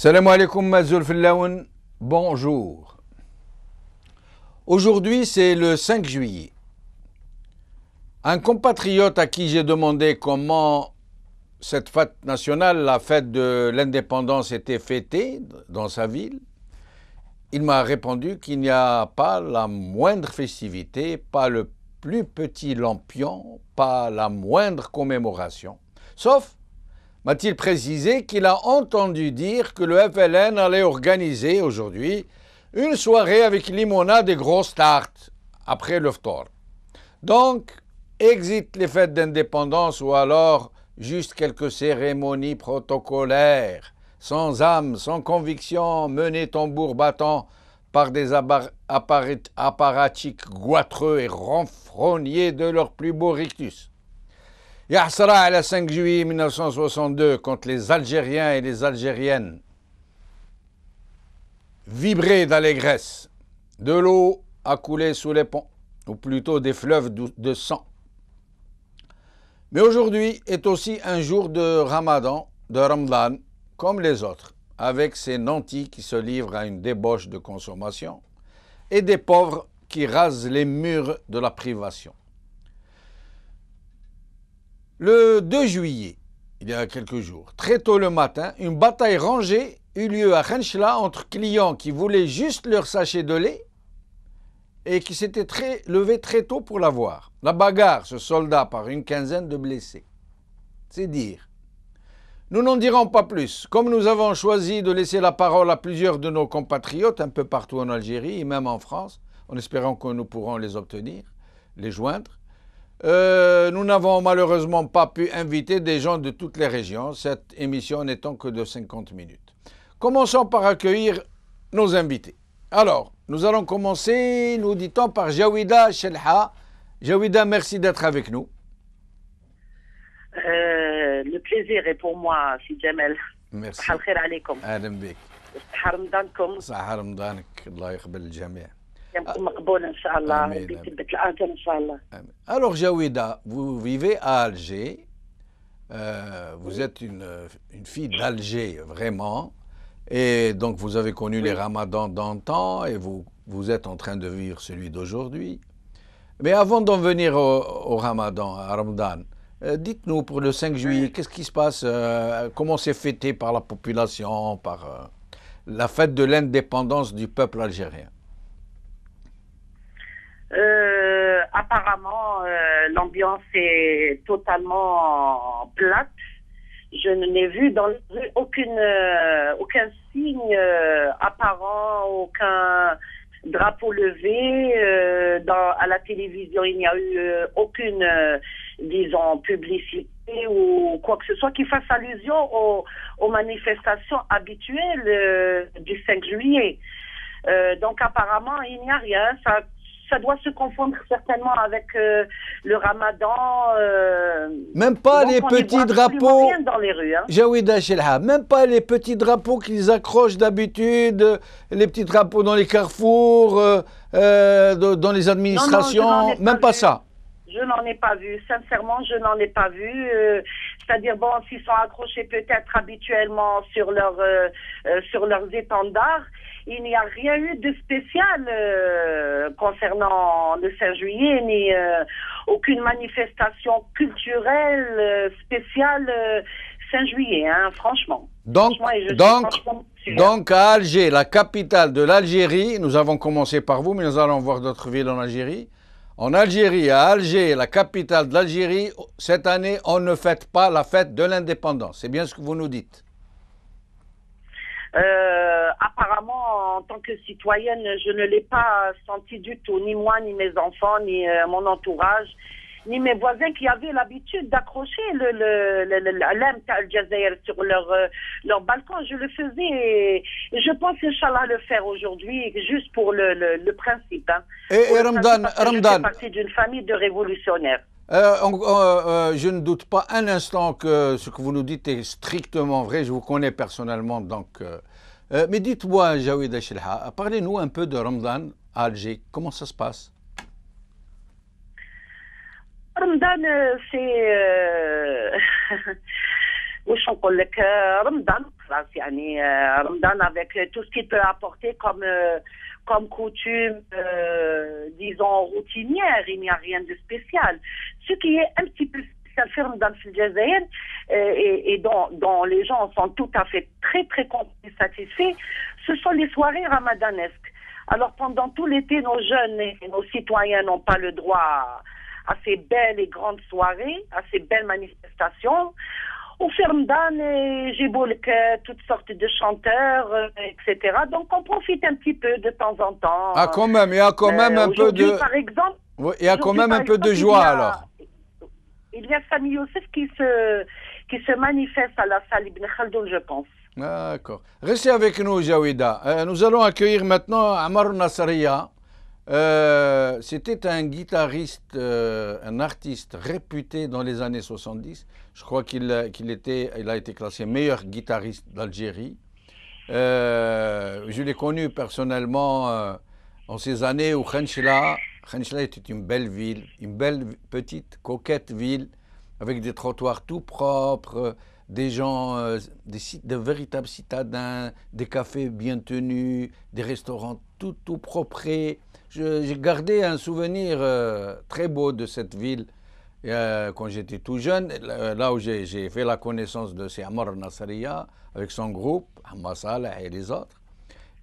Salam alaikum Mazoul Fillaoun, bonjour. Aujourd'hui c'est le 5 juillet. Un compatriote à qui j'ai demandé comment cette fête nationale, la fête de l'indépendance, était fêtée dans sa ville, il m'a répondu qu'il n'y a pas la moindre festivité, pas le plus petit lampion, pas la moindre commémoration, sauf, m'a-t-il précisé, qu'il a entendu dire que le FLN allait organiser aujourd'hui une soirée avec limonade et grosses tartes après le ftor. Donc, exit les fêtes d'indépendance ou alors juste quelques cérémonies protocolaires, sans âme, sans conviction, menées tambour battant par des apparatchiks goitreux et renfrognés de leur plus beau rictus. Yahsara le 5 juillet 1962, quand les Algériens et les Algériennes vibraient d'allégresse, de l'eau a coulé sous les ponts, ou plutôt des fleuves de sang. Mais aujourd'hui est aussi un jour de Ramadan, de Ramadan, comme les autres, avec ces nantis qui se livrent à une débauche de consommation et des pauvres qui rasent les murs de la privation. Le 2 juillet, il y a quelques jours, très tôt le matin, une bataille rangée eut lieu à Khenchela entre clients qui voulaient juste leur sachet de lait et qui s'étaient levés très tôt pour l'avoir. La bagarre se solda par une quinzaine de blessés. C'est dire. Nous n'en dirons pas plus. Comme nous avons choisi de laisser la parole à plusieurs de nos compatriotes un peu partout en Algérie et même en France, en espérant que nous pourrons les obtenir, les joindre, nous n'avons malheureusement pas pu inviter des gens de toutes les régions, cette émission n'étant que de 50 minutes. Commençons par accueillir nos invités. Alors, nous allons commencer, nous dit-on, par Jawida Chelha. Jawida, merci d'être avec nous. Le plaisir est pour moi, Si Jamel. Merci. صباح الخير عليكم. أهلا بك. صحة رمضانكم. صحة رمضانك، الله يقبل الجميع. يومكم مقبول إن شاء الله. آمين. ربي يثبت الأجر إن شاء الله. Alors, Jawida, vous vivez à Alger. Vous êtes une fille d'Alger, vraiment. Et donc, vous avez connu les ramadans d'antan et vous êtes en train de vivre celui d'aujourd'hui. Mais avant d'en venir au ramadan, à Ramadan, dites-nous pour le 5 juillet, qu'est-ce qui se passe, comment c'est fêté par la population, par la fête de l'indépendance du peuple algérien? Apparemment, l'ambiance est totalement plate. Je n'ai vu dans les rues aucun signe apparent, aucun drapeau levé. À la télévision, il n'y a eu aucune, disons, publicité ou quoi que ce soit qui fasse allusion aux manifestations habituelles du 5 juillet. Donc apparemment, il n'y a rien. Ça doit se confondre certainement avec le ramadan. Même pas les petits drapeaux. Dans les rues, hein. Jawida Chelha, même pas les petits drapeaux qu'ils accrochent d'habitude, les petits drapeaux dans les carrefours, dans les administrations, non, même pas ça. Je n'en ai pas vu, sincèrement, je n'en ai pas vu. C'est-à-dire, bon, s'ils sont accrochés peut-être habituellement sur leurs étendards, il n'y a rien eu de spécial concernant le 5 juillet, ni aucune manifestation culturelle spéciale 5 juillet, hein, franchement. Donc à Alger, la capitale de l'Algérie, nous avons commencé par vous, mais nous allons voir d'autres villes en Algérie. En Algérie, à Alger, la capitale de l'Algérie, cette année, on ne fête pas la fête de l'indépendance. C'est bien ce que vous nous dites. Apparemment, en tant que citoyenne, je ne l'ai pas senti du tout, ni moi, ni mes enfants, ni mon entourage, ni mes voisins qui avaient l'habitude d'accrocher l'Alam Al Jazair sur leur balcon. Je le faisais et je pense, Inch'Allah, le faire aujourd'hui, juste pour le principe. Hein. Et Ramadan, je fais partie d'une famille de révolutionnaires. Je ne doute pas un instant que ce que vous nous dites est strictement vrai. Je vous connais personnellement, donc. Mais dites-moi, Jawida Chelha, parlez-nous un peu de Ramadan à Alger. Comment ça se passe? Ramadan, c'est واش نقول لك رمضان خلاص يعني Ramadan avec tout ce qu'il peut apporter comme coutume, disons, routinière, il n'y a rien de spécial. Ce qui est un petit peu spécial dans le Jazair et dont les gens sont tout à fait très, très contents et satisfaits, ce sont les soirées ramadanesques. Alors, pendant tout l'été, nos jeunes et nos citoyens n'ont pas le droit à ces belles et grandes soirées, à ces belles manifestations. Au Ramadan, j'ai toutes sortes de chanteurs, etc. Donc, on profite un petit peu de temps en temps. Ah, quand même, il y a quand même un peu de... Par exemple, oui, il y a quand même un peu de joie, alors. Il y a Sami Youssef qui se manifeste à la salle Ibn Khaldoun, je pense. D'accord. Restez avec nous, Jawida. Nous allons accueillir maintenant Ammar Nasriya. C'était un guitariste, un artiste réputé dans les années 70. Je crois qu'il a été classé meilleur guitariste d'Algérie. Je l'ai connu personnellement en ces années où Khenchela était une belle ville, une belle petite coquette ville avec des trottoirs tout propres, des gens, de véritables citadins, des cafés bien tenus, des restaurants tout propres. J'ai gardé un souvenir très beau de cette ville quand j'étais tout jeune, là où j'ai fait la connaissance de Ammar Nasriya avec son groupe, Ahmad Saleh et les autres.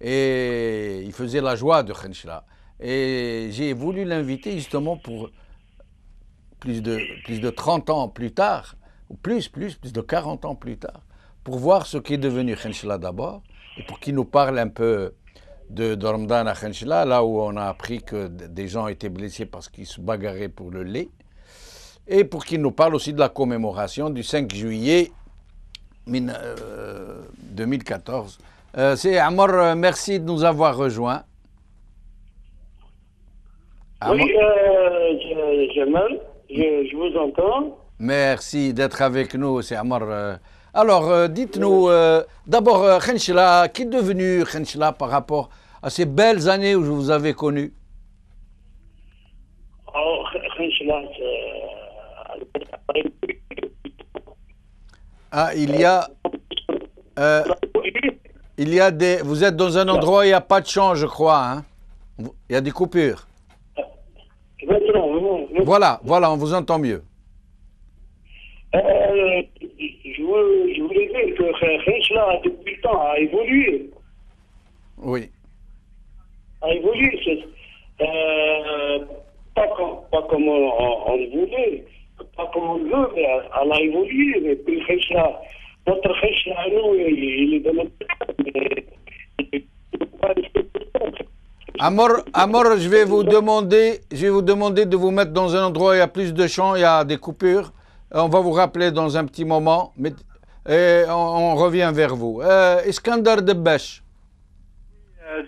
Et il faisait la joie de Khenchela. Et j'ai voulu l'inviter justement pour plus de 30 ans plus tard, ou plus de 40 ans plus tard, pour voir ce qui est devenu Khenchela d'abord, et pour qu'il nous parle un peu de Ramadan à Khenchela, là où on a appris que des gens étaient blessés parce qu'ils se bagarraient pour le lait, et pour qu'il nous parle aussi de la commémoration du 5 juillet 2014. C'est Ammar, merci de nous avoir rejoints. Oui, Jamal, je vous entends. Merci d'être avec nous, c'est Ammar. Alors, dites-nous, d'abord, Khenchela, qui est devenu Khenchela par rapport à ces belles années où je vous avais connu? Oh, Khenchela, vous êtes dans un endroit où il n'y a pas de champ, je crois. Hein? Il y a des coupures. Voilà, on vous entend mieux. Je voulais dire que Khenchela, depuis le temps, a évolué. Oui. A évolué. Pas comme on le voulait, pas comme on le veut, mais elle a évolué. Mais puis Khenchela, notre Khenchela, nous, il est dans notre... Ammar, je vais vous demander de vous mettre dans un endroit où il y a plus de champs, il y a des coupures. On va vous rappeler dans un petit moment, et on revient vers vous. Iskandar Debbesh.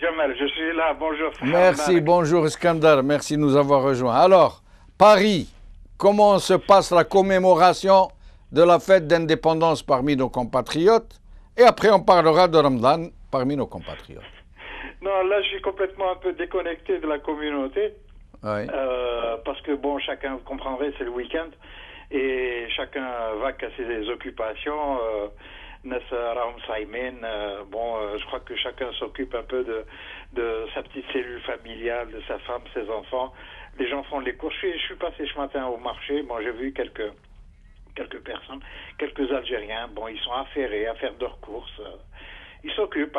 Jamal, je suis là, bonjour. Merci, bonjour Iskandar, merci de nous avoir rejoints. Alors, Paris, comment se passe la commémoration de la fête d'indépendance parmi nos compatriotes? Et après, on parlera de Ramadan parmi nos compatriotes. Non, là, je suis complètement un peu déconnecté de la communauté. Oui. Parce que, bon, chacun, vous comprendrez, c'est le week-end. Et chacun va à ses occupations. Je crois que chacun s'occupe un peu de sa petite cellule familiale, de sa femme, ses enfants. Les gens font les courses. Je suis passé ce matin au marché. Bon, j'ai vu quelques personnes, quelques Algériens. Bon, ils sont affairés à faire leurs courses. Ils s'occupent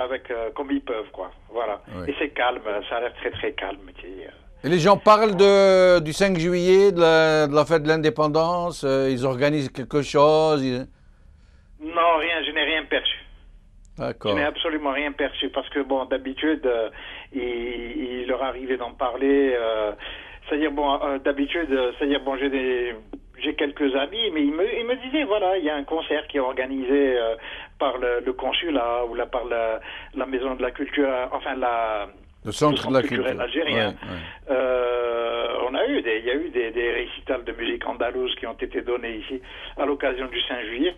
comme ils peuvent, quoi. Voilà. Oui. Et c'est calme. Ça a l'air très, très calme. Et les gens parlent du 5 juillet, de la fête de l'indépendance. Ils organisent quelque chose. Non, rien. Je n'ai rien perçu. D'accord. Je n'ai absolument rien perçu parce que, bon, d'habitude, il leur arrivait d'en parler. C'est-à-dire, bon, d'habitude, c'est-à-dire, bon, j'ai quelques amis, mais ils me disaient, voilà, il y a un concert qui est organisé par le consulat ou par la maison de la culture, enfin le centre de la culture algérien. Ouais. Il y a eu des récitals de musique andalouse qui ont été donnés ici à l'occasion du 5 juillet.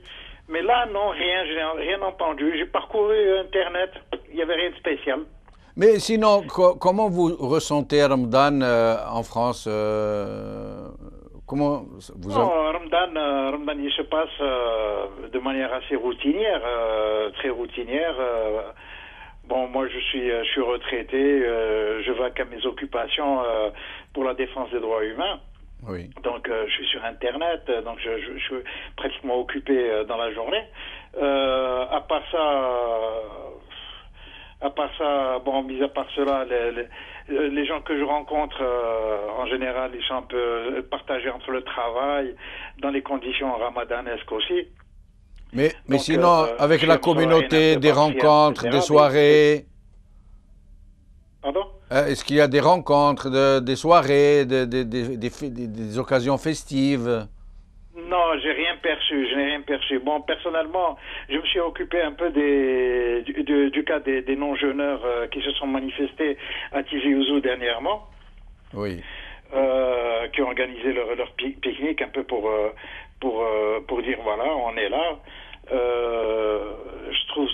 Mais là, non, rien, je n'ai rien entendu. J'ai parcouru Internet, il n'y avait rien de spécial. Mais sinon, comment vous ressentez Ramadan en France? Comment vous Non, Ramadan, il se passe de manière assez routinière, très routinière. Bon, moi, je suis retraité, je vaque à mes occupations pour la défense des droits humains. Oui. Donc, je suis sur Internet, donc je suis pratiquement occupé dans la journée. À part ça, bon, mis à part cela, les gens que je rencontre, en général, ils sont un peu partagés entre le travail, dans les conditions ramadanesques aussi. Mais Donc, sinon, avec la communauté, des rencontres, des soirées... Pardon? Est-ce qu'il y a des rencontres, des soirées, des occasions festives? Non, j'ai rien perçu, je n'ai rien perçu. Bon, personnellement, je me suis occupé un peu du cas des non-jeûneurs qui se sont manifestés à Tizi Ouzou dernièrement. Oui. Qui ont organisé leur pique-nique un peu pour dire voilà, on est là. Je trouve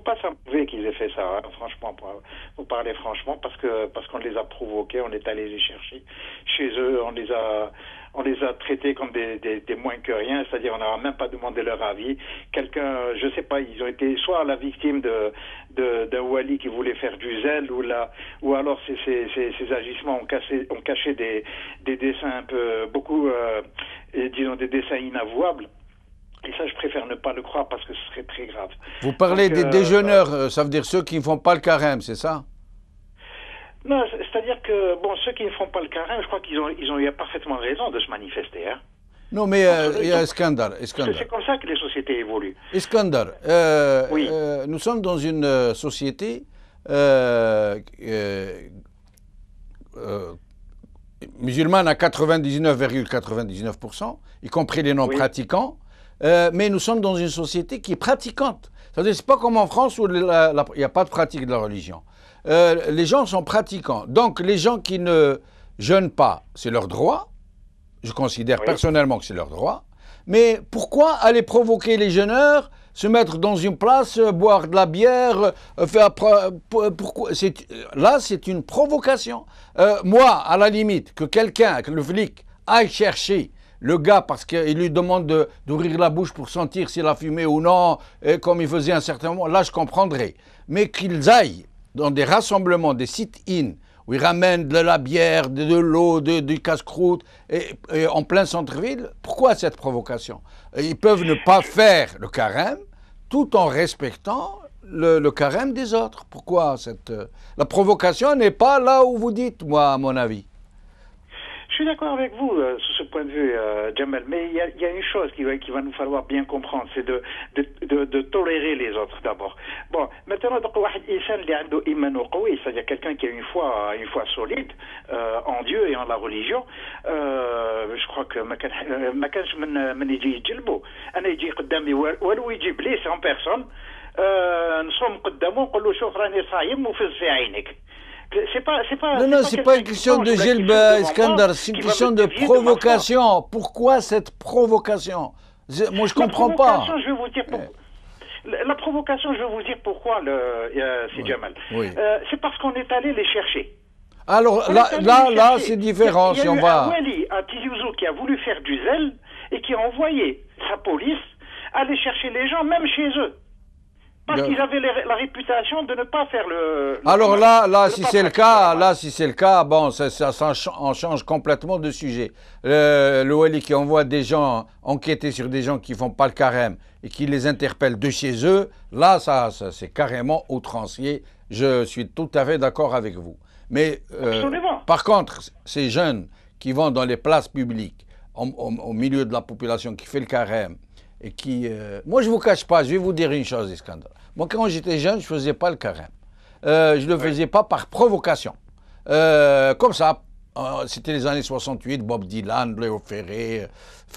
pas ça mauvais qu'ils aient fait ça, hein, franchement, pour parler franchement, parce qu'on les a provoqués, on est allé les chercher chez eux, on les a traités comme des moins que rien, c'est-à-dire on n'a même pas demandé leur avis. Quelqu'un, je sais pas, ils ont été soit la victime d'un wali qui voulait faire du zèle, ou alors ces agissements ont caché des dessins un peu, disons des dessins inavouables. Et ça, je préfère ne pas le croire parce que ce serait très grave. Vous parlez des déjeuneurs, ça veut dire ceux qui ne font pas le carême, c'est ça? Non, c'est-à-dire que, bon, ceux qui ne font pas le carême, je crois qu'ils ont eu parfaitement raison de se manifester. Hein. Non, mais il y a Iskandar. C'est comme ça que les sociétés évoluent. Iskandar, oui. Nous sommes dans une société musulmane à 99,99%, y compris les non-pratiquants. Mais nous sommes dans une société qui est pratiquante. C'est-à-dire, c'est pas comme en France où il n'y a pas de pratique de la religion. Les gens sont pratiquants. Donc, les gens qui ne jeûnent pas, c'est leur droit. Je considère personnellement que c'est leur droit. Mais pourquoi aller provoquer les jeûneurs, se mettre dans une place, boire de la bière, pourquoi là, c'est une provocation. Moi, à la limite, que le flic aille chercher le gars, parce qu'il lui demande d'ouvrir la bouche pour sentir s'il a fumé ou non, et comme il faisait à un certain moment, là je comprendrais. Mais qu'ils aillent dans des rassemblements, des sit-in, où ils ramènent de la bière, de l'eau, du casse-croûte, et en plein centre-ville, pourquoi cette provocation? Ils peuvent ne pas faire le carême, tout en respectant le carême des autres. Pourquoi la provocation n'est pas là où vous dites, moi, à mon avis? Je suis d'accord avec vous sur ce point de vue, Jamal, mais il y a une chose qu'il va nous falloir bien comprendre, c'est de tolérer les autres d'abord. Bon, maintenant, c'est-à-dire quelqu'un qui a une foi solide en Dieu et en la religion, je crois que ما كانش من يجي يجلبه انا يجي قدامي ولو يجيب لي 100 personnes نصوم قدامه نقول له شوف راني صايم وفز في عينك. Non, c'est pas une question de Gilba, Iskandar, c'est une question de provocation. Pourquoi cette provocation? Moi, je ne comprends pas. Je vais vous dire la provocation, je vais vous dire pourquoi, c'est Jamal. Oui. C'est parce qu'on est allé les chercher. Alors là, c'est différent. Il y a eu un wali à Tizi Ouzou qui a voulu faire du zèle et qui a envoyé sa police aller chercher les gens, même chez eux. Parce qu'ils avaient la réputation de ne pas faire Alors là, si c'est le cas, bon, ça en change complètement de sujet. Le wali qui envoie des gens enquêter sur des gens qui font pas le carême et qui les interpellent de chez eux, là, ça c'est carrément outrancier. Je suis tout à fait d'accord avec vous. Mais par contre, ces jeunes qui vont dans les places publiques, au milieu de la population qui fait le carême, et qui... moi, je ne vous cache pas, je vais vous dire une chose, Iskandar. Moi, quand j'étais jeune, je ne faisais pas le carême. Je ne le faisais pas par provocation. Comme ça, c'était les années 68, Bob Dylan, Léo Ferré,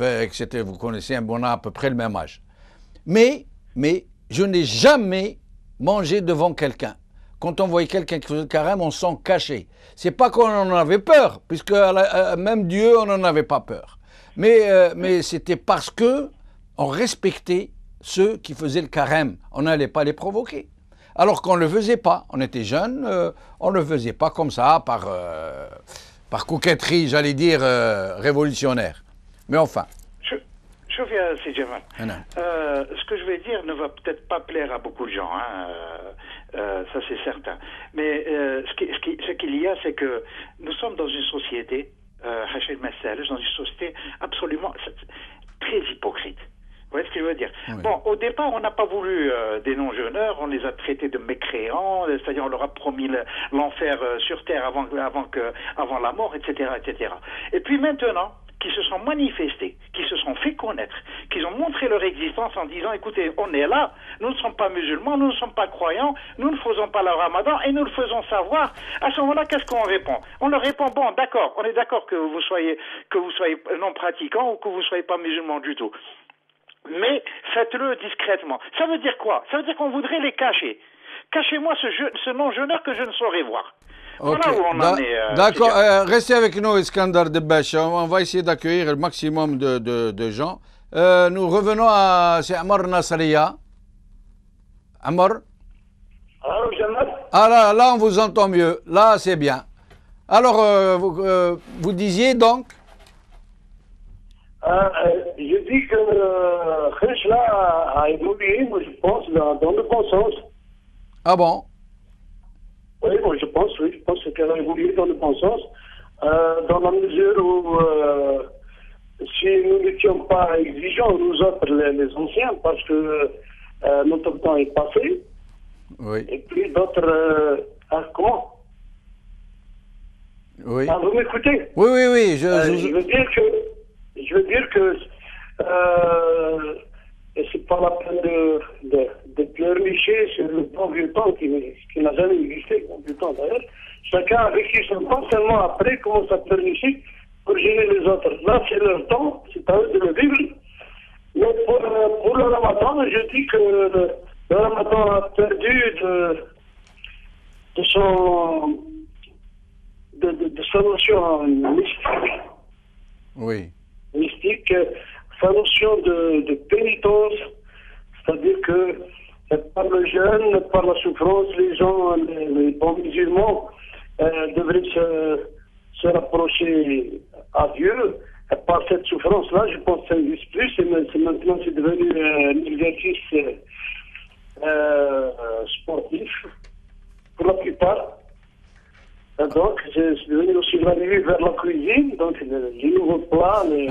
etc. Vous connaissez, on a à peu près le même âge. Mais je n'ai jamais mangé devant quelqu'un. Quand on voyait quelqu'un qui faisait le carême, on s'en cachait. C'est pas qu'on en avait peur, puisque même Dieu, on n'en avait pas peur. Mais c'était parce que on respectait ceux qui faisaient le carême. On n'allait pas les provoquer. Alors qu'on ne le faisait pas. On était jeunes, on ne le faisait pas comme ça, par coquetterie, j'allais dire, révolutionnaire. Mais enfin. شوف يا سي جمال ce que je vais dire ne va peut-être pas plaire à beaucoup de gens, hein, ça c'est certain. Mais ce qu'il y a, c'est que nous sommes dans une société, dans une société absolument très hypocrite. Vous voyez ce que je veux dire? Oui. Bon, au départ, on n'a pas voulu des non-jeûneurs, on les a traités de mécréants, c'est-à-dire on leur a promis l'enfer sur terre avant la mort, etc., etc. Et puis maintenant, qui se sont manifestés, qui se sont fait connaître, qui ont montré leur existence en disant, écoutez, on est là, nous ne sommes pas musulmans, nous ne sommes pas croyants, nous ne faisons pas le ramadan et nous le faisons savoir. À ce moment-là, qu'est-ce qu'on répond? On leur répond, bon, d'accord, on est d'accord que vous soyez non pratiquants ou que vous ne soyez pas musulmans du tout. Mais faites-le discrètement. Ça veut dire quoi? Ça veut dire qu'on voudrait les cacher. Cachez-moi ce non-jeûneur que je ne saurais voir. Okay. Voilà où on en est. D'accord, restez avec nous, Iskandar Debache. On va essayer d'accueillir le maximum de gens. Nous revenons à Ammar Nasriya. Ammar? Ah là, on vous entend mieux. Là, c'est bien. Alors, vous disiez donc? Je dis que Khishla a évolué, moi je pense, dans le bon sens. Ah bon? Oui, moi je pense qu'elle a évolué dans le bon sens, dans la mesure où si nous n'étions pas exigeants, nous autres, les anciens, parce que notre temps est passé, oui. Et puis d'autres... comment? Oui. Ah, vous m'écoutez? Oui. Je veux dire que c'est pas la peine de pleurnicher sur le bon vieux temps qui n'a jamais existé, le bon vieux temps d'ailleurs. Chacun a vécu son temps, seulement après commence à pleurnicher pour gêner les autres. Là, c'est leur temps, c'est à eux de le vivre. Mais pour le ramadan, je dis que le ramadan a perdu de sa notion mystique. Oui. Mystique, sa notion de pénitence, c'est-à-dire que par le jeûne, par la souffrance, les gens, les bons musulmans devraient se rapprocher à Dieu. Et par cette souffrance-là, je pense que ça n'existe plus, maintenant c'est devenu un exercice sportif, pour la plupart. Et donc, je suis devenu aussi arrivé vers la cuisine, donc les nouveaux plats, ouais.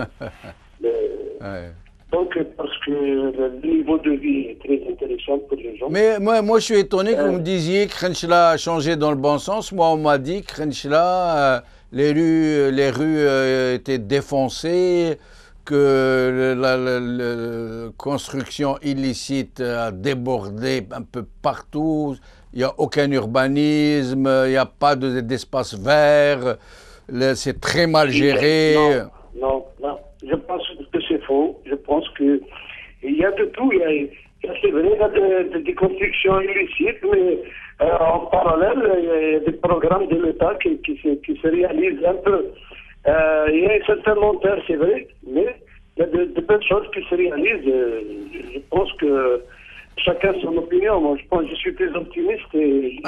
Donc, parce que le niveau de vie est très intéressant pour les gens. Mais moi je suis étonné que vous me disiez que Khenchela a changé dans le bon sens. Moi, on m'a dit que Khenchela, les rues étaient défoncées, que la construction illicite a débordé un peu partout. Il n'y a aucun urbanisme, il n'y a pas d'espace vert, c'est très mal géré. Non. Je pense que c'est faux. Je pense qu'il y a de tout. C'est vrai, il y a des constructions illicites, mais en parallèle, il y a des programmes de l'État qui se réalisent un peu. Il y a un certain lenteur, c'est vrai, mais il y a de belles choses qui se réalisent. Je pense que chacun son opinion. Moi, je suis très optimiste et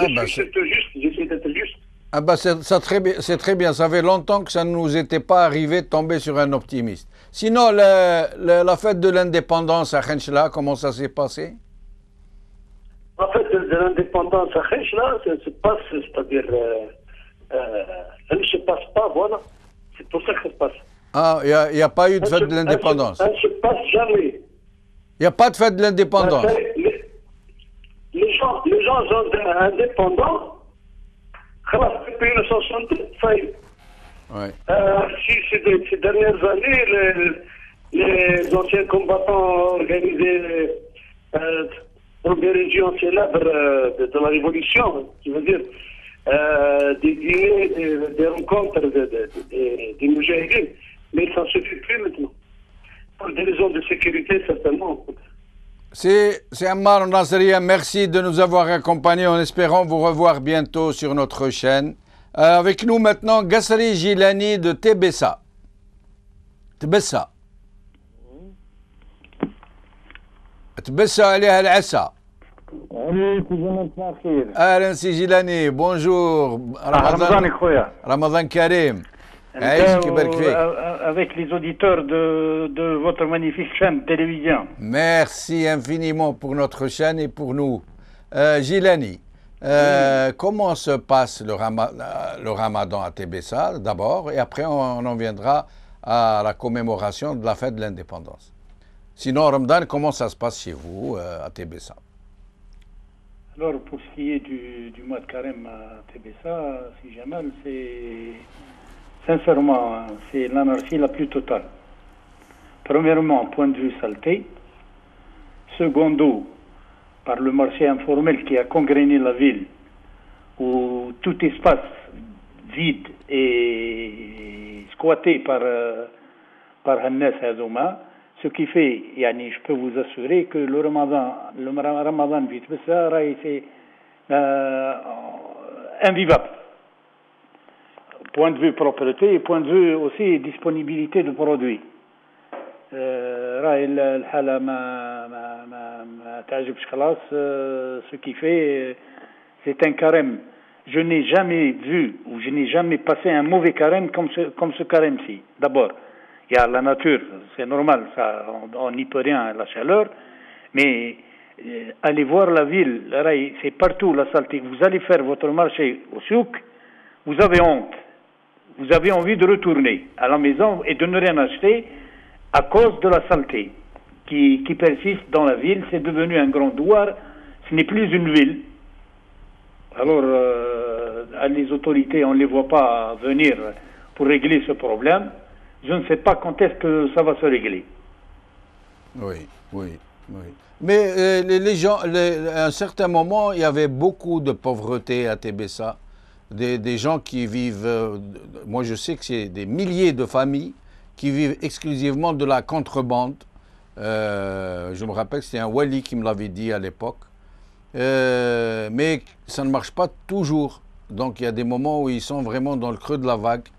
j'essaie d'être juste. Ah bah c'est très bien. Ça fait longtemps que ça ne nous était pas arrivé de tomber sur un optimiste. Sinon, la fête de l'indépendance à Khenchela, comment ça s'est passé? La fête de l'indépendance à Khenchela, ça se passe, c'est-à-dire, elle ne se passe pas, voilà. C'est pour ça que ça se passe. Ah, il n'y a pas eu de fête de l'indépendance? Elle ne se passe jamais. Il n'y a pas de fête de l'indépendance? Les gens sont indépendants. Depuis 1967, ouais. Si ces dernières années, les anciens combattants ont organisé dans des régions célèbres de la Révolution, je veux dire, des dîners, des rencontres des moujahidines, mais ça ne se fait plus maintenant. Pour des raisons de sécurité, certainement. C'est Ammar Nasriya, merci de nous avoir accompagnés en espérant vous revoir bientôt sur notre chaîne. Avec nous maintenant, Gassari Jilani de Tebessa. Tebessa, عليها العسى. أهلا سي جيلاني, bonjour. رمضان خويا. رمضان كريم. avec les auditeurs de votre magnifique chaîne de télévision. Merci infiniment pour notre chaîne et pour nous. Gilani, comment se passe le ramadan à Tébessa d'abord, et après on en viendra à la commémoration de la fête de l'indépendance. Sinon, Ramadan, comment ça se passe chez vous à Tébessa? Alors, pour ce qui est du mois de carême à Tébessa, si Jamal, c'est sincèrement, c'est l'anarchie la plus totale. Premièrement, point de vue saleté. Secondo, par le marché informel qui a gangréné la ville, où tout espace vide et squatté par Hannes Azouma, ce qui fait, yani, je peux vous assurer que le Ramadan vite ça, c'est invivable. Point de vue propreté et point de vue aussi disponibilité de produits. Ce qui fait, c'est un carême. Je n'ai jamais vu ou je n'ai jamais passé un mauvais carême comme ce carême-ci. D'abord, il y a la nature, c'est normal, ça, on n'y peut rien à la chaleur, mais allez voir la ville, c'est partout la saleté. Vous allez faire votre marché au souk, vous avez honte. Vous avez envie de retourner à la maison et de ne rien acheter à cause de la saleté qui persiste dans la ville. C'est devenu un grand douar, ce n'est plus une ville. Alors, les autorités, on ne les voit pas venir pour régler ce problème. Je ne sais pas quand est-ce que ça va se régler. Oui. Mais les gens, à un certain moment, il y avait beaucoup de pauvreté à Tébessa. Des gens qui vivent, moi je sais que c'est des milliers de familles qui vivent exclusivement de la contrebande. Je me rappelle que c'était un wali qui me l'avait dit à l'époque. Mais ça ne marche pas toujours. Donc il y a des moments où ils sont vraiment dans le creux de la vague.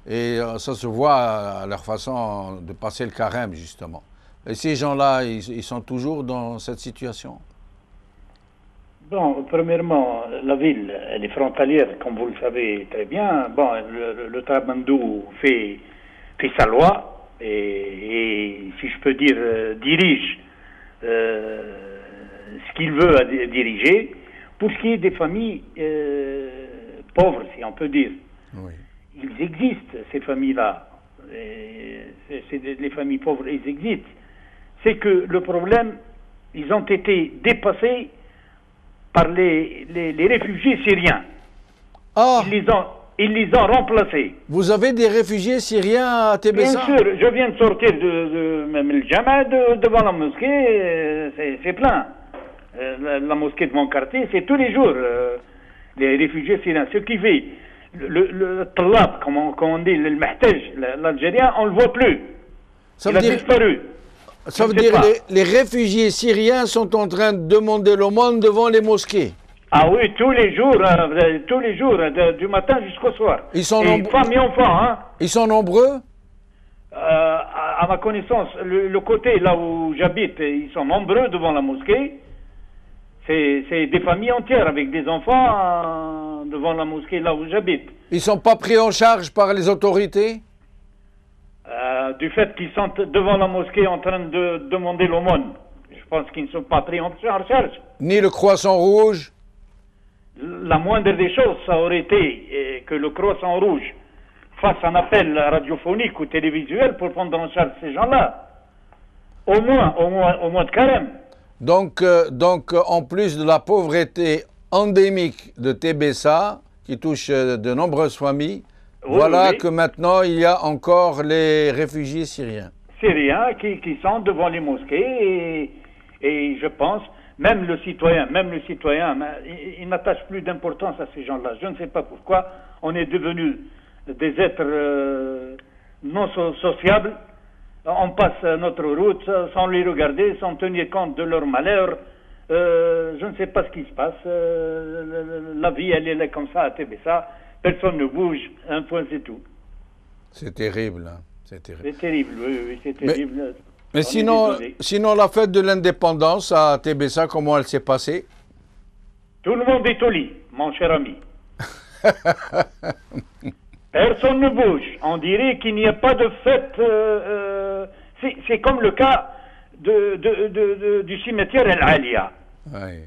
Et ça se voit à leur façon de passer le carême, justement. Et ces gens-là, ils sont toujours dans cette situation? Bon, premièrement, la ville, elle est frontalière, comme vous le savez très bien. Bon, le Trabandou fait sa loi et, si je peux dire, dirige ce qu'il veut diriger. Pour ce qui est des familles pauvres, si on peut dire, oui. Ils existent, ces familles-là. Les familles pauvres, ils existent. C'est que le problème, ils ont été dépassés par les réfugiés syriens. Ah. Ils les ont remplacés. Vous avez des réfugiés syriens à Tébessa? Bien sûr, je viens de sortir même le Jama devant la mosquée, c'est plein. La mosquée de mon quartier, c'est tous les jours les réfugiés syriens. Ce qui fait, le Talab, comme on dit, le Mahtaj, l'Algérien, on ne le voit plus. Il a disparu. Ça veut dire que les réfugiés syriens sont en train de demander l'aumône devant les mosquées. Ah oui, tous les jours, du matin jusqu'au soir. Ils sont nombreux. Femmes et enfants, hein. Ils sont nombreux? À ma connaissance, le côté là où j'habite, ils sont nombreux devant la mosquée. C'est des familles entières avec des enfants devant la mosquée là où j'habite. Ils ne sont pas pris en charge par les autorités? Du fait qu'ils sont devant la mosquée en train de demander l'aumône. Je pense qu'ils ne sont pas pris en charge. Ni le Croissant Rouge? La moindre des choses, ça aurait été que le Croissant Rouge fasse un appel radiophonique ou télévisuel pour prendre en charge ces gens-là. Au moins de carême. Donc, en plus de la pauvreté endémique de Tébessa, qui touche de nombreuses familles, oui. Que maintenant, il y a encore les réfugiés syriens. Syriens qui sont devant les mosquées et je pense, même le citoyen, il n'attache plus d'importance à ces gens-là. Je ne sais pas pourquoi. On est devenus des êtres non sociables. On passe notre route sans les regarder, sans tenir compte de leur malheur. Je ne sais pas ce qui se passe. La vie, elle est là comme ça à Tébessa. Personne ne bouge, un point c'est tout. C'est terrible, hein. C'est terrible. C'est terrible, oui, c'est terrible. Mais sinon, la fête de l'indépendance à Tébessa, comment elle s'est passée? Tout le monde est au lit, mon cher ami. Personne ne bouge. On dirait qu'il n'y a pas de fête. C'est comme le cas du cimetière El Alia. Oui.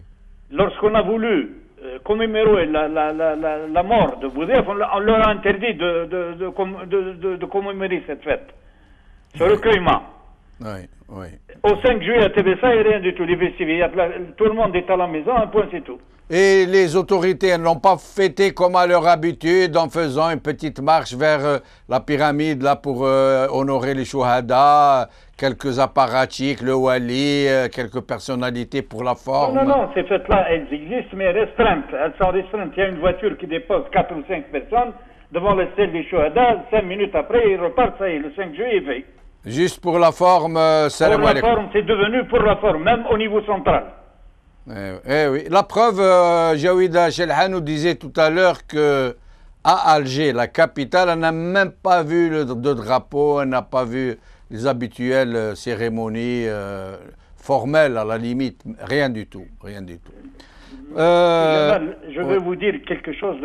Lorsqu'on a voulu commémorer la mort de Boudef, on leur a interdit de commémorer cette fête. Ce recueillement. Oui, oui. Au 5 juillet à TBSA, il n'y a rien du tout. Les festivités, tout le monde est à la maison, un point, c'est tout. Et les autorités elles n'ont pas fêté comme à leur habitude en faisant une petite marche vers la pyramide là pour honorer les Chouhada, quelques apparatchiks, le Wali, quelques personnalités pour la forme. Non, ces fêtes-là, elles existent, mais restreintes. Elles sont restreintes. Il y a une voiture qui dépose 4 ou 5 personnes devant le stèle des Chouhada. 5 minutes après, ils repartent, ça y est, le 5 juillet est fait. Juste pour la forme, salam Pour la alaikum. forme, c'est devenu pour la forme, même au niveau central. Oui. La preuve, Jawida Chelha nous disait tout à l'heure que à Alger, la capitale, elle n'a même pas vu de drapeau, elle n'a pas vu les habituelles cérémonies formelles à la limite, rien du tout, rien du tout. Je vais vous dire quelque chose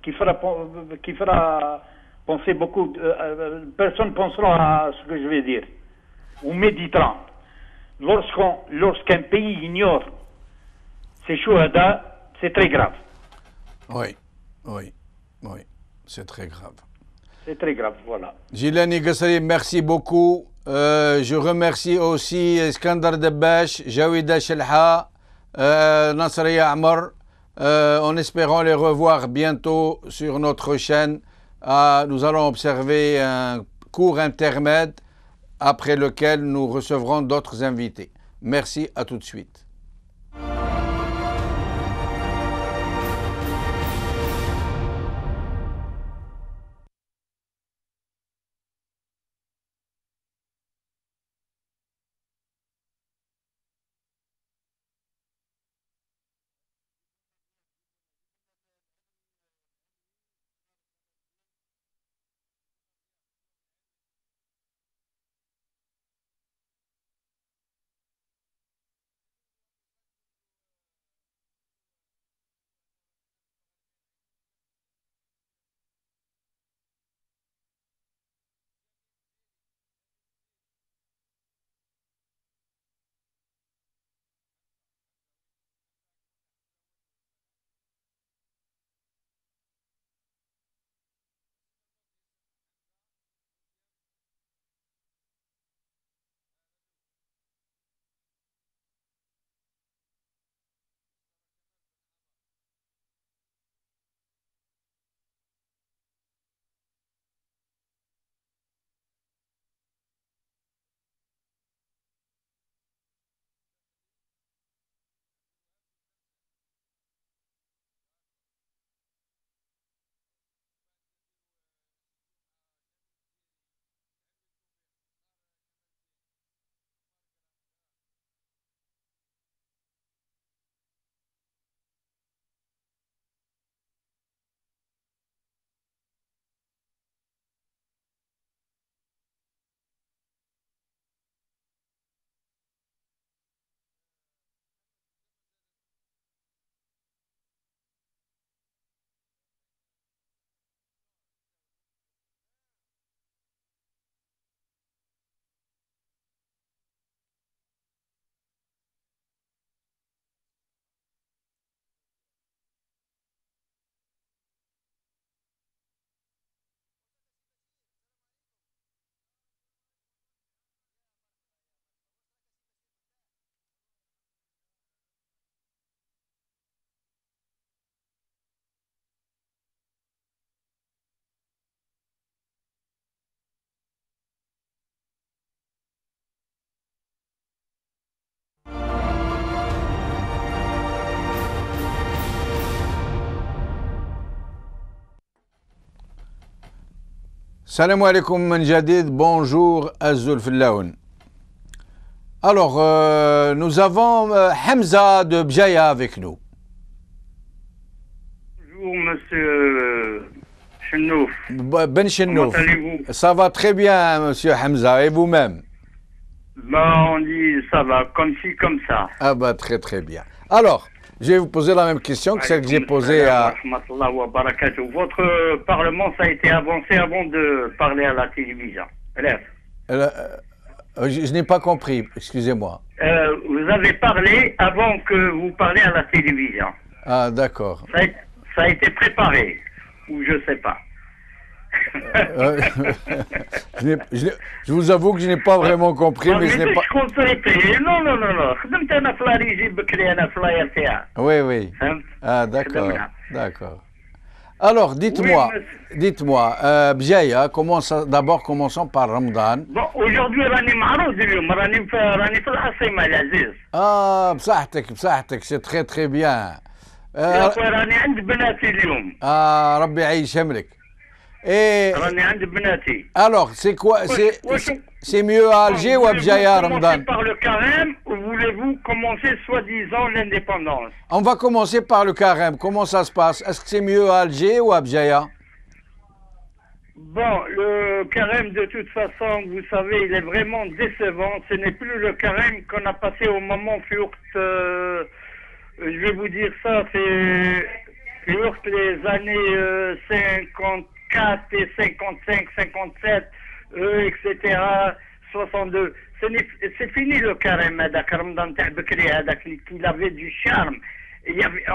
qui fera penser beaucoup. Personne ne pensera à ce que je vais dire. Ou méditerranéen. Lorsqu'un pays ignore ses chouhada, c'est très grave. Oui, c'est très grave. C'est très grave, voilà. Jilani Gassari, merci beaucoup. Je remercie aussi Iskandar Debash, Jawida Chelha, Nasriya Amar, en espérant les revoir bientôt sur notre chaîne. Nous allons observer un court intermède après lequel nous recevrons d'autres invités. Merci, à tout de suite. Salam alaikum min jadid, bonjour Azul Fillaoun. Alors, nous avons Hamza de Bjaya avec nous. Bonjour monsieur Chenouf. Ben Chenouf. Comment allez-vous? Ça va très bien monsieur Hamza, et vous-même? Bah on dit ça va, comme ci, comme ça. Ah bah très très bien. Alors, je vais vous poser la même question que celle que j'ai posée à... Votre parlement, ça a été avancé avant de parler à la télévision. Je n'ai pas compris, excusez-moi. Vous avez parlé avant que vous parliez à la télévision. Ah, d'accord. Ça a été préparé, ou je ne sais pas. Je vous avoue que je n'ai pas vraiment compris, mais je n'ai pas... Oui, oui. Ah, d'accord, d'accord. Alors, dites-moi, Bjaya, d'abord commençons par Ramadan. Bon, aujourd'hui, راني معروض اليوم راني في العاصمة العزيز. بصحتك, c'est très très bien. يا اخوي راني عند بناتي اليوم. ربي يعيش عمرك. راني عند بناتي. Alors, c'est quoi, c'est mieux à Alger ou à Bjaya, Ramadan? Par le carême, ou voulez-vous commencer soi-disant l'indépendance? On va commencer par le carême. Comment ça se passe? Est-ce que c'est mieux à Alger ou à Bjaya? Bon, le carême, de toute façon, vous savez, il est vraiment décevant. Ce n'est plus le carême qu'on a passé au moment je vais vous dire ça, c'est les années 54 et 55, 57, etc., 62. C'est fini le carême, il avait du charme.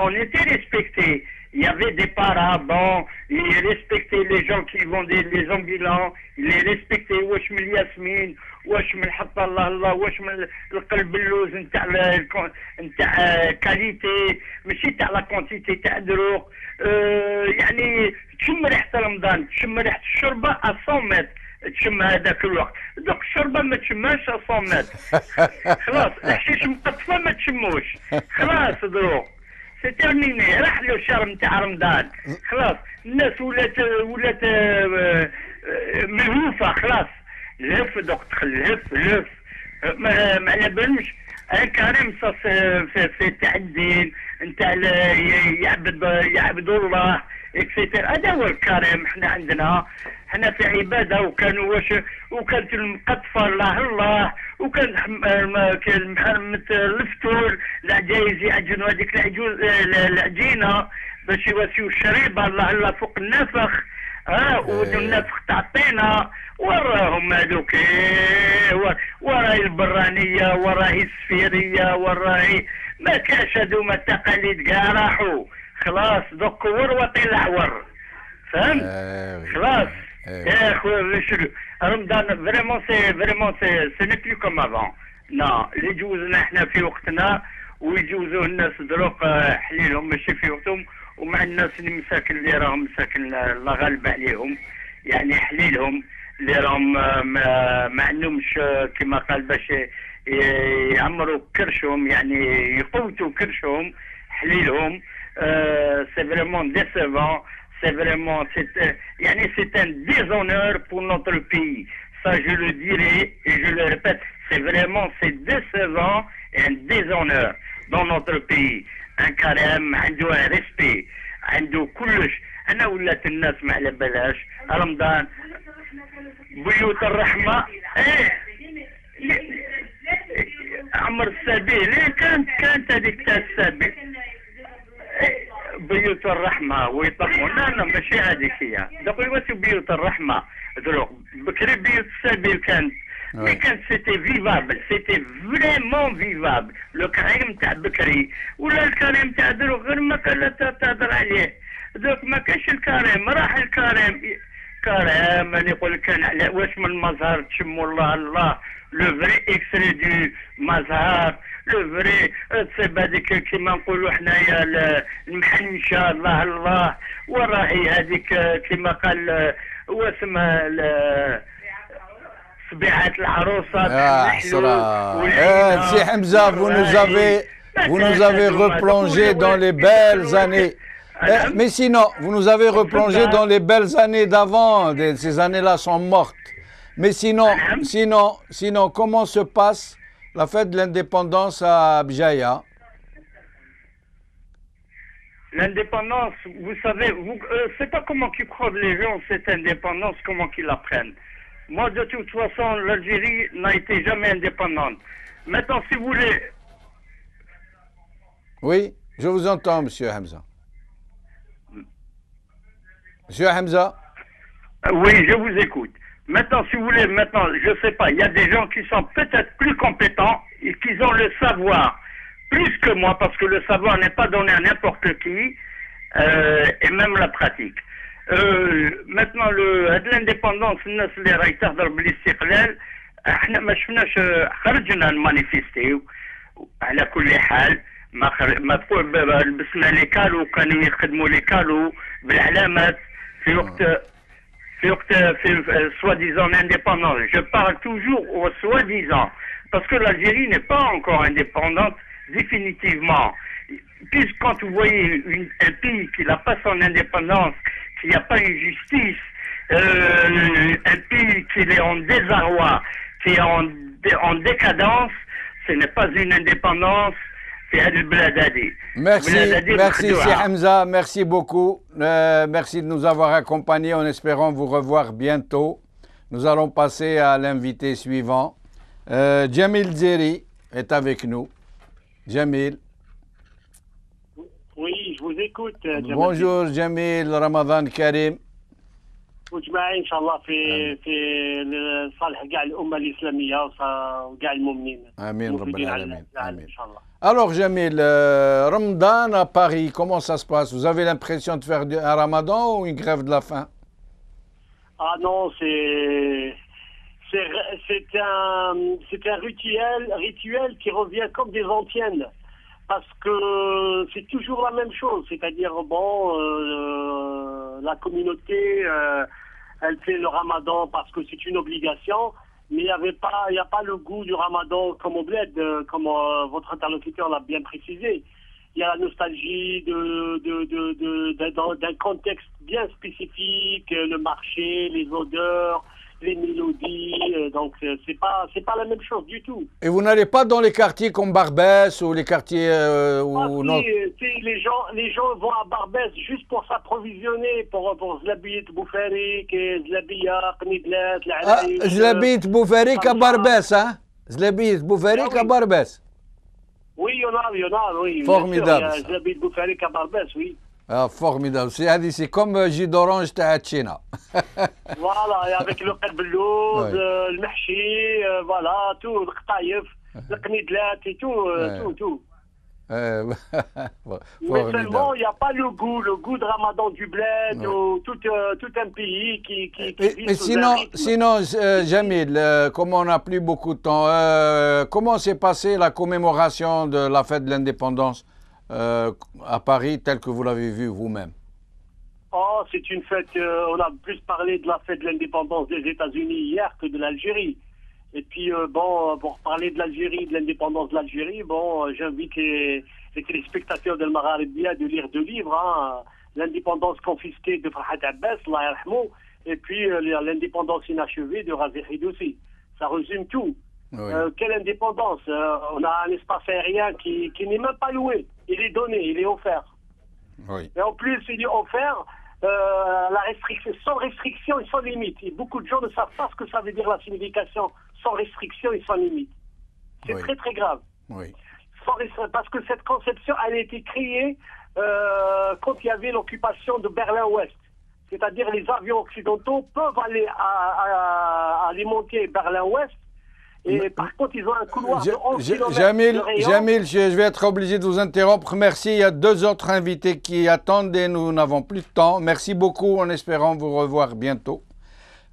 On était respectés. Il y avait des parabons, il respectait les gens qui vendaient les ambulants, il les respectait. واش من الياسمين واش من حط الله الله واش من القلب اللوز نتاع كاليتي ماشي تاع لا كونتيتي تاع دروق. يعني تشم ريحه رمضان، تشم ريحه الشربه 100 متر، تشم هذاك الوقت. دوك الشربه ما تشمهاش 100 متر. خلاص الحشيش مقطفه ما تشموش. خلاص دروق سي تيرميني، راح له الشهر نتاع رمضان. خلاص الناس ولات مهوفه. خلاص لف دوك تدخل لف ما على بالوش. كريم في تاع الدين نتاع يعبدوا الله اكسيتير. هذا هو الكريم. احنا عندنا احنا في عباده، وكانت المقطفه الله وكان الفتور العجايز يعجنوا هذيك العجينه باش يواسيو الشريبه الله فوق النفخ. والنفخ تاع الطينه وراهم هذوك. وراهي البرانيه وراهي السفيريه وراهي ما كاش هذوما التقاليد كاع راحوا. خلاص دوك وروطي العور. فهمت؟ خلاص يا خويا رمضان فريمون سي ني بلو كوم افون. لا اللي جوزنا احنا في وقتنا ويجوزوه الناس دروك حليلهم ماشي في وقتهم. ومع الناس اللي مساكن اللي راهم مساكن الله غالب عليهم، يعني حليلهم اللي راهم ما عندهمش كما قال باش يعمروا كرشهم، يعني يقوتوا كرشهم. حليلهم سي فريمون ديسيفون. C'est vraiment, c'est un déshonneur pour notre pays. Ça, je le dirai et je le répète, c'est décevant et un déshonneur dans notre pays. Un carême, عنده un respect, عنده كلش. أنا ولات الناس ما على بلاش رمضان بيوت الرحمة. عمر السبيل كانت هذيك تاع السبيل بيوت الرحمة ويطلقون. لا ماشي هذيك هي. دوك يواسيو بيوت الرحمة دروك. بكري بيوت السبيل كانت مي كانت سيتي فيفابل، سيتي فريمون فيفابل. لو كريم تاع بكري ولا الكريم تاع دروك غير ما كان تهضر عليه. دوك ما كاش الكريم، راح الكريم. كريم انا نقول كان على واش من المزهر تشموا الله لو فري اكستري دو مزهر لو فري تصيب هذيك كيما نقولوا حنايا المحنشه الله وراهي هذيك كيما قال واسمها صبيعات العروسه. سي حمزه, vous nous avez replongé dans les belles années. Mais sinon, vous nous avez replongé dans les belles années d'avant. Ces années-là sont mortes. Mais sinon, comment se passe la fête de l'indépendance à Bjaya? L'indépendance, vous savez, c'est pas comment qu'ils croient les gens cette indépendance, comment qu'ils la prennent. Moi, de toute façon, l'Algérie n'a été jamais indépendante. Maintenant, si vous voulez... Oui, Je vous entends, Monsieur Hamza. Monsieur Hamza? Oui, je vous écoute. Maintenant, si vous voulez, je sais pas, il y a des gens qui sont peut-être plus compétents et qui ont le savoir plus que moi, parce que le savoir n'est pas donné à n'importe qui, et même la pratique. Maintenant, l'indépendance, الناس اللي راهي تهضر بالاستقلال، احنا ما شفناش خرجنا نمانيفيستيو على كل حال. ما تقول لبسنا لي كالو، كانوا يخدموا لي كالو بالعلامات في وقت soi-disant indépendance. Je parle toujours au soi-disant, parce que l'Algérie n'est pas encore indépendante définitivement. Puisque quand vous voyez un pays qui n'a pas son indépendance, qui n'a pas une justice, un pays qui est en désarroi, qui est en décadence, ce n'est pas une indépendance. Merci Si Hamza, merci beaucoup. Merci de nous avoir accompagnés en espérant vous revoir bientôt. Nous allons passer à l'invité suivant. Jamil Zeri est avec nous. Jamil. Oui, je vous écoute. Bonjour Jamil, Ramadan Karim. وجماعي ان شاء الله في صالح كاع الامه الاسلاميه وكاع المؤمنين. امين رب العالمين. امين ان شاء الله. Alors Jamil, Ramadan à Paris, comment ça se passe? Vous avez l'impression de faire un Ramadan ou une grève de la faim? Ah non, c'est un rituel qui revient comme des antiennes. Parce que c'est toujours la même chose, c'est-à-dire, la communauté, elle fait le ramadan parce que c'est une obligation, mais il n'y a pas le goût du ramadan comme au bled, comme votre interlocuteur l'a bien précisé. Il y a la nostalgie d'un contexte bien spécifique, le marché, les odeurs, les mélodies, donc c'est pas la même chose du tout. Et vous n'allez pas dans les quartiers comme Barbès ou les quartiers non? Les gens vont à Barbès juste pour s'approvisionner, pour Zlabit Boufarik, Zlabia, Qnidlat, Zlabit Boufarik à Barbès, hein? Zlabit Boufarik à Barbès. Oui, il y en a, oui. Formidable. Zlabit Boufarik à Barbès, oui. Ah, formidable. C'est comme jus d'orange Tahachina. Voilà, et avec le qadbelouz, le mahchi, voilà, tout, le qtaïf, le qnidlat et tout. Mais seulement, il n'y a pas le goût de Ramadan du bled ou tout un pays qui mais sinon, Jamil, comme on n'a plus beaucoup de temps, comment s'est passée la commémoration de la fête de l'indépendance à Paris, telle que vous l'avez vue vous-même? Oh, c'est une fête, on a plus parlé de la fête de l'indépendance des États-Unis hier que de l'Algérie. Et puis, pour parler de l'Algérie, de l'indépendance de l'Algérie, j'invite les téléspectateurs de Magharibia de lire deux livres, hein, L'indépendance confisquée de Farhat Abbas, Allah yarhamou, et puis l'indépendance inachevée de Razi Hidoussi. Ça résume tout. Oui. Quelle indépendance? On a un espace aérien qui n'est même pas loué. Il est donné, il est offert. Oui. Et en plus, il est offert sans restriction et sans limite. Et beaucoup de gens ne savent pas ce que ça veut dire la signification sans restriction et sans limite. C'est très très grave. Oui. Parce que cette conception, elle a été créée quand il y avait l'occupation de Berlin-Ouest. C'est-à-dire les avions occidentaux peuvent aller alimenter Berlin-Ouest. Et par contre, ils ont un couloir de 11 km. Jamil, je vais être obligé de vous interrompre. Merci. Il y a deux autres invités qui attendent et nous n'avons plus de temps. Merci beaucoup en espérant vous revoir bientôt.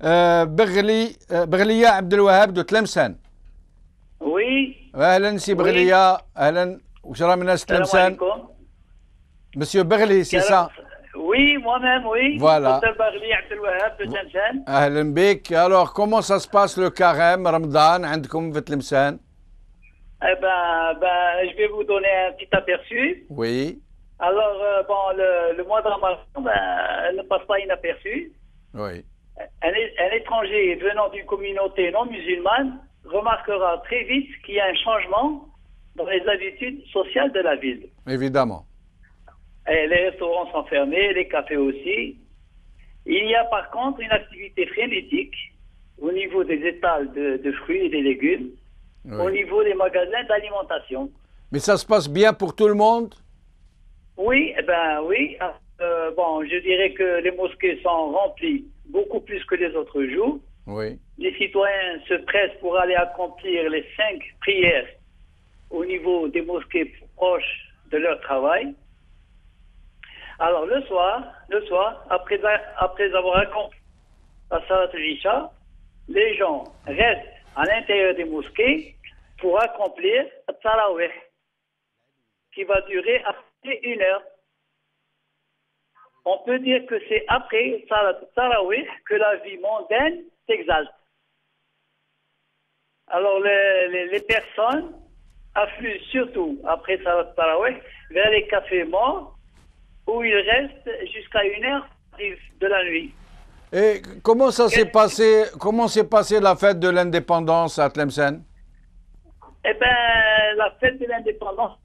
Berlia Abdelwahab de Tlemcen. Oui. Ahlan si Berlia. Ahlan. Ouchramina Tlemcen. Monsieur Berli, c'est ça? Oui, moi-même, oui. Voilà. Ahlan bik. Alors, comment ça se passe le carême, Ramadan, عندكم في Tlemcen? Eh ben, je vais vous donner un petit aperçu. Oui. Alors, le mois de Ramadan ne passe pas inaperçu. Oui. Un étranger venant d'une communauté non musulmane remarquera très vite qu'il y a un changement dans les habitudes sociales de la ville. Évidemment. Et les restaurants sont fermés, les cafés aussi. Il y a par contre une activité frénétique au niveau des étals de fruits et des légumes, au niveau des magasins d'alimentation. Mais ça se passe bien pour tout le monde? Oui, eh ben oui. Bon, je dirais que les mosquées sont remplies beaucoup plus que les autres jours. Oui. Les citoyens se pressent pour aller accomplir les 5 prières au niveau des mosquées proches de leur travail. Alors le soir, après avoir accompli la Salat al-Isha, les gens restent à l'intérieur des mosquées pour accomplir le Tarawih, qui va durer à peu près 1 heure. On peut dire que c'est après Salat al-Tarawih que la vie mondaine s'exalte. Alors les personnes affluent surtout après Salat al-Tarawih vers les cafés morts où ils restent jusqu'à 1 heure de la nuit. Et comment s'est passée la fête de l'indépendance à Tlemcen? Eh bien, la fête de l'indépendance,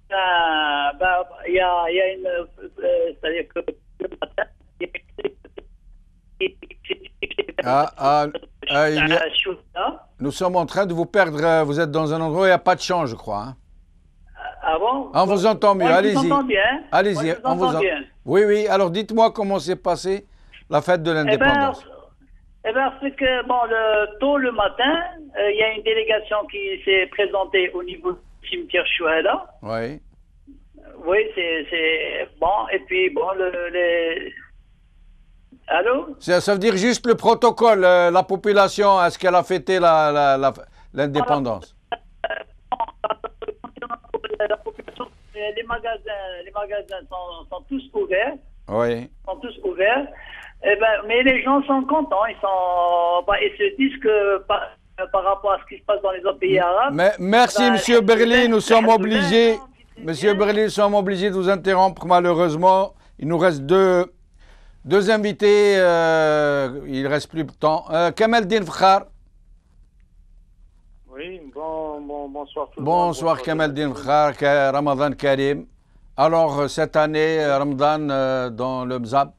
il y a une... c'est-à-dire que le matin, nous sommes en train de vous perdre. Vous êtes dans un endroit où il n'y a pas de champ, je crois. Hein? Ah bon? On vous entend mieux, allez-y. On vous entend bien. Allez-y, on vous entend bien. Oui, oui. Alors dites-moi comment s'est passée la fête de l'indépendance. Eh bien, c'est que, bon, tôt le matin, il y a une délégation qui s'est présentée au niveau du cimetière Chouhada. Oui. Oui, c'est bon. Et puis, bon, Allô? Ça veut dire juste le protocole, la population, est-ce qu'elle a fêté l'indépendance? La population, les magasins sont tous ouverts. Oui. Sont tous ouverts. Eh ben, mais les gens sont contents. Ils se disent que par rapport à ce qui se passe dans les autres pays arabes. Merci, Monsieur Berli. Nous sommes obligés. Monsieur Berli, nous sommes obligés de vous interrompre malheureusement. Il nous reste deux invités. Il ne reste plus de temps. Kamel Din Fkhar. Oui, bonsoir tout le monde. Bonsoir Kamel Din Fkhar, Ramadan Karim. Alors, cette année, Ramadan dans le Mzab?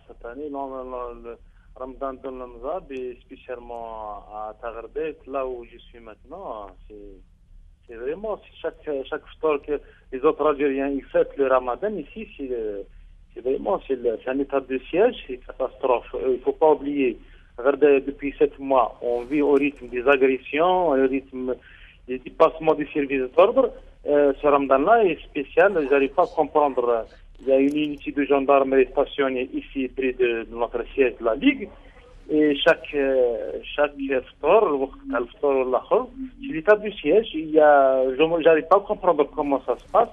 Cette année, le Ramadan dans le Mzab, et spécialement à Tagharbet, là où je suis maintenant, c'est vraiment chaque fois que les autres Algériens ils fêtent le Ramadan, ici, c'est vraiment un état de siège, c'est une catastrophe. Il ne faut pas oublier. Regardez, depuis 7 mois, on vit au rythme des agressions, au rythme des dépassements des services d'ordre. Ce Ramadan-là est spécial, je n'arrive pas à comprendre. Il y a une unité de gendarmerie stationnée ici près de notre siège de la Ligue. Et chaque ftor, c'est l'état du siège. Je n'arrive pas à comprendre comment ça se passe.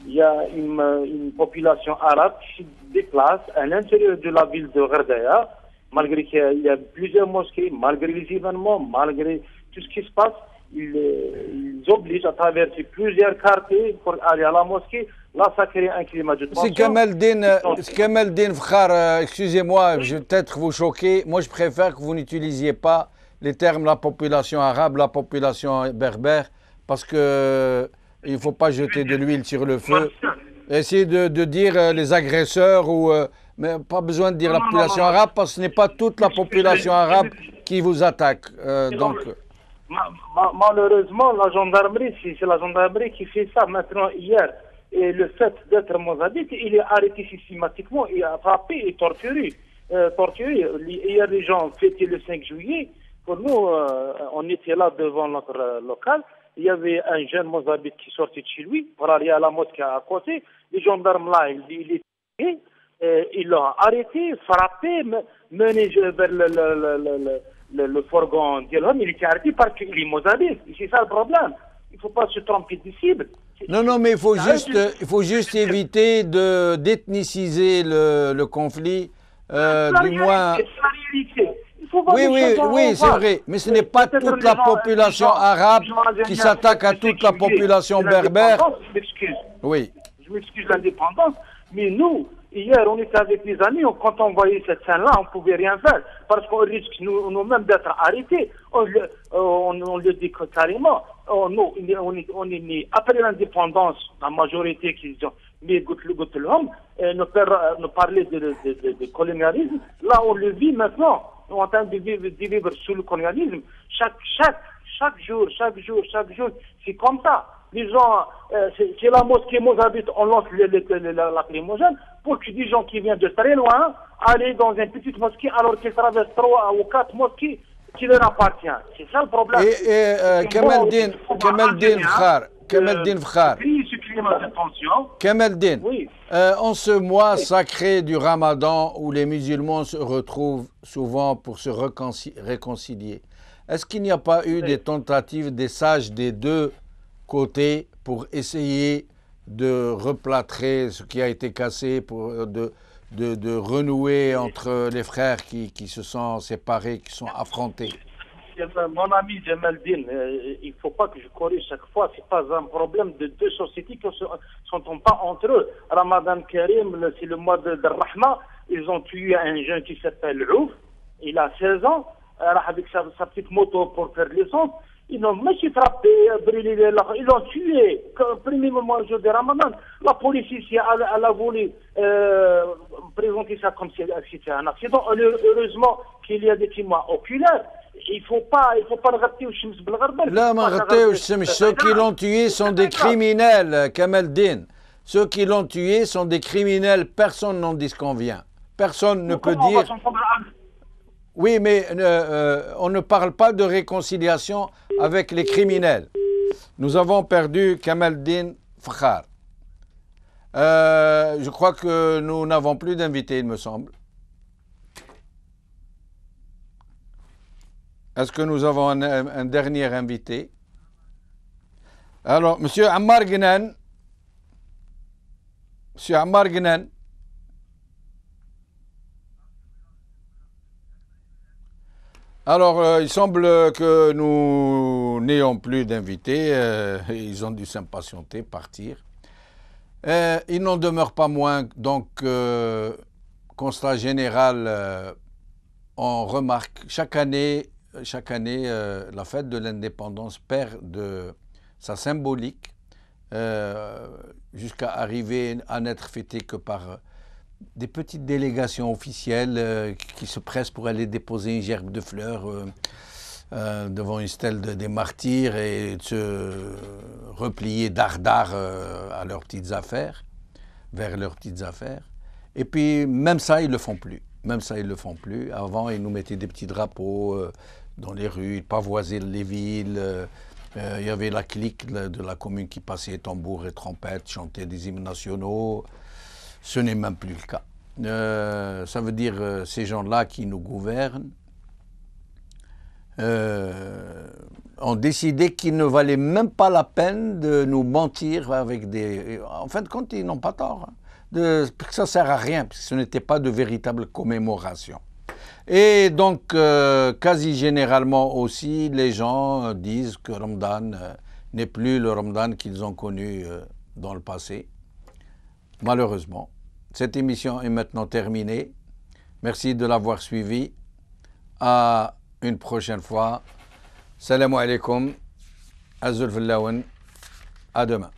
Il y a une population arabe qui se déplace à l'intérieur de la ville de Gherdaya, malgré qu'il y a plusieurs mosquées, malgré les événements, malgré tout ce qui se passe. Ils obligent à traverser plusieurs quartiers pour aller à la mosquée. Là, ça crée un climat de tension. C'est Kamel Din Fkhar, excusez-moi, je vais peut-être vous choquer. Moi, je préfère que vous n'utilisiez pas les termes la population arabe, la population berbère, parce que il ne faut pas jeter de l'huile sur le feu. Essayez de dire les agresseurs, mais pas besoin de dire la population arabe, parce que ce n'est pas toute la population arabe qui vous attaque. Malheureusement, la gendarmerie, c'est la gendarmerie qui fait ça maintenant hier. Et le fait d'être mozabite, il est arrêté systématiquement, il a frappé et torturé. Hier, les gens fêtaient le 5 juillet. Pour nous, on était là devant notre local. Il y avait un jeune mozabite qui sortait de chez lui pour aller à la mosquée à côté. Les gendarmes là, ils l'ont arrêté, frappé, mené vers le fourgon de l'homme. Il était arrêté parce qu'il est mozabite. C'est ça le problème. Il ne faut pas se tromper de cible. Non, mais il faut juste éviter d'éthniciser le conflit, du moins. Oui, c'est vrai, mais ce n'est pas toute la population arabe qui s'attaque à toute la population berbère. Oui. Je m'excuse l'indépendance, mais nous, hier, on était avec les amis, quand on voyait cette scène-là, on ne pouvait rien faire, parce qu'on risque nous-mêmes d'être arrêtés. On le dit carrément. On est né après l'indépendance, la majorité qui disent mais l'homme, nous parler de colonialisme. Là, on le vit maintenant. On est en train de vivre sous le colonialisme. chaque jour, c'est comme ça. Les gens, c'est la mosquée Mozabit, on lance la lacrymogène pour que des gens qui viennent de très loin aller dans une petite mosquée alors qu'ils traversent 3 ou 4 mosquées qui leur appartiennent. C'est ça le problème. Et Kamaldin oui. En ce mois sacré du Ramadan où les musulmans se retrouvent souvent pour se réconcilier, est-ce qu'il n'y a pas eu des tentatives des sages des deux côtés pour essayer de replâtrer ce qui a été cassé, pour de renouer entre les frères qui se sont séparés, qui sont affrontés? Mon ami Jamaldin, il ne faut pas que je corrige chaque fois, ce n'est pas un problème de deux sociétés qui ne s'entendent pas entre eux. Ramadan Karim, c'est le mois de Rahma, ils ont tué un jeune qui s'appelle Ouf, il a 16 ans, avec sa petite moto pour faire l'essence. Ils n'ont même pas frappé, brûlé, ils l'ont tué. Le premier moment jour de Ramadan, la police ici, elle a voulu présenter ça comme si c'était un accident. Heureusement qu'il y a des témoins oculaires. Il ne faut pas le rater au Shams Belgharbel. Là, ceux qui l'ont tué sont des criminels, Kamaldin. Ceux qui l'ont tué sont des criminels. Personne n'en disconvient. Personne ne peut dire. Oui, mais on ne parle pas de réconciliation avec les criminels. Nous avons perdu Kamaldin Fakhar. Je crois que nous n'avons plus d'invités, il me semble. Est-ce que nous avons un dernier invité? Alors, Monsieur Ammar Gnan. Monsieur Ammar Gnan. Alors, il semble que nous n'ayons plus d'invités. Ils ont dû s'impatienter, partir. Il n'en demeure pas moins, donc, constat général, on remarque chaque année, la fête de l'indépendance perd de sa symbolique jusqu'à arriver à n'être fêtée que par des petites délégations officielles qui se pressent pour aller déposer une gerbe de fleurs devant une stèle des martyrs et de se replier dardard à leurs petites affaires, vers leurs petites affaires. Et puis même ça, ils ne le font plus. Même ça, ils ne le font plus. Avant, ils nous mettaient des petits drapeaux dans les rues, ils pavoisaient les villes. Il y avait la clique de la commune qui passait tambour et trompette, chantait des hymnes nationaux. Ce n'est même plus le cas. Ça veut dire ces gens-là qui nous gouvernent ont décidé qu'il ne valait même pas la peine de nous mentir avec des... En fin de compte, ils n'ont pas tort. Que ça ne sert à rien, parce que ce n'était pas de véritable commémoration. Et donc, quasi généralement aussi, les gens disent que Ramadan n'est plus le Ramadan qu'ils ont connu dans le passé. Malheureusement. Cette émission est maintenant terminée. Merci de l'avoir suivie. À une prochaine fois. Salam alaikum. Azul Fillaoun. À demain.